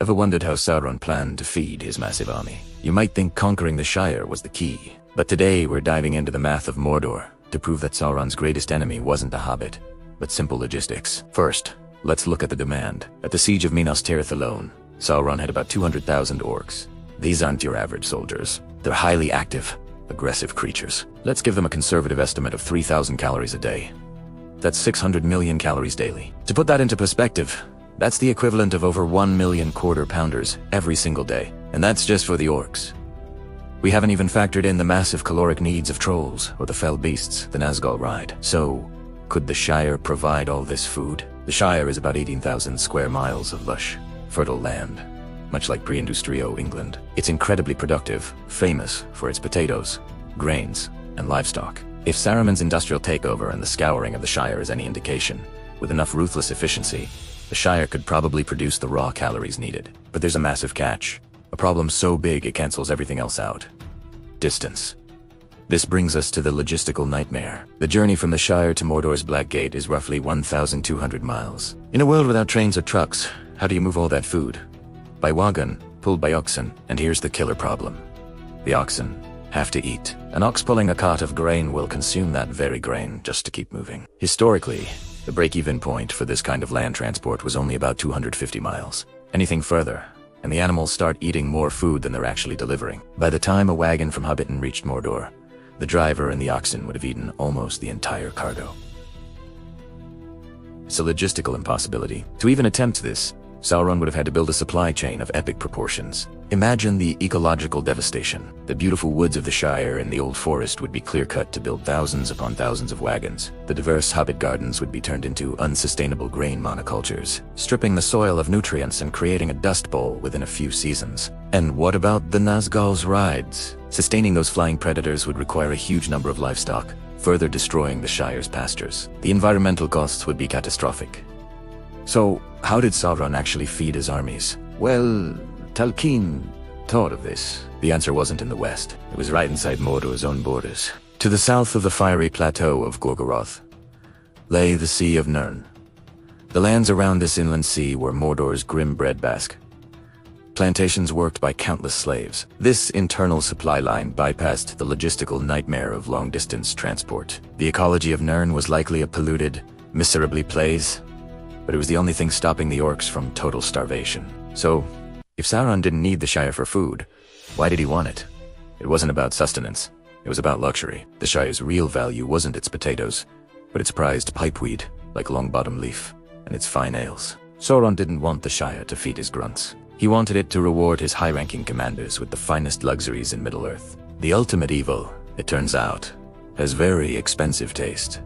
Ever wondered how Sauron planned to feed his massive army? You might think conquering the Shire was the key, but today we're diving into the math of Mordor to prove that Sauron's greatest enemy wasn't a hobbit, but simple logistics. First, let's look at the demand. At the siege of Minas Tirith alone, Sauron had about 200,000 orcs. These aren't your average soldiers. They're highly active, aggressive creatures. Let's give them a conservative estimate of 3,000 calories a day. That's 600 million calories daily. To put that into perspective, that's the equivalent of over 1 million quarter-pounders every single day. And that's just for the orcs. We haven't even factored in the massive caloric needs of trolls or the fell beasts the Nazgûl ride. So, could the Shire provide all this food? The Shire is about 18,000 square miles of lush, fertile land, much like pre-industrial England. It's incredibly productive, famous for its potatoes, grains, and livestock. If Saruman's industrial takeover and the scouring of the Shire is any indication, with enough ruthless efficiency, the Shire could probably produce the raw calories needed. But there's a massive catch. A problem so big it cancels everything else out. Distance. This brings us to the logistical nightmare. The journey from the Shire to Mordor's Black Gate is roughly 1,200 miles. In a world without trains or trucks, how do you move all that food? By wagon, pulled by oxen. And here's the killer problem. The oxen have to eat. An ox pulling a cart of grain will consume that very grain just to keep moving. Historically, the break-even point for this kind of land transport was only about 250 miles. Anything further, and the animals start eating more food than they're actually delivering. By the time a wagon from Hobbiton reached Mordor, the driver and the oxen would have eaten almost the entire cargo. It's a logistical impossibility. To even attempt this, Sauron would have had to build a supply chain of epic proportions. Imagine the ecological devastation. The beautiful woods of the Shire and the old forest would be clear-cut to build thousands upon thousands of wagons. The diverse hobbit gardens would be turned into unsustainable grain monocultures, stripping the soil of nutrients and creating a dust bowl within a few seasons. And what about the Nazgûl's rides? Sustaining those flying predators would require a huge number of livestock, further destroying the Shire's pastures. The environmental costs would be catastrophic. So, how did Sauron actually feed his armies? Well, Tolkien thought of this. The answer wasn't in the west. It was right inside Mordor's own borders. To the south of the fiery plateau of Gorgoroth lay the Sea of Nurn. The lands around this inland sea were Mordor's grim breadbasket. Plantations worked by countless slaves. This internal supply line bypassed the logistical nightmare of long-distance transport. The ecology of Nurn was likely a polluted, miserably place, but it was the only thing stopping the orcs from total starvation. So, if Sauron didn't need the Shire for food, why did he want it? It wasn't about sustenance. It was about luxury. The Shire's real value wasn't its potatoes, but its prized pipeweed, like Longbottom Leaf, and its fine ales. Sauron didn't want the Shire to feed his grunts. He wanted it to reward his high-ranking commanders with the finest luxuries in Middle-earth. The ultimate evil, it turns out, has very expensive taste.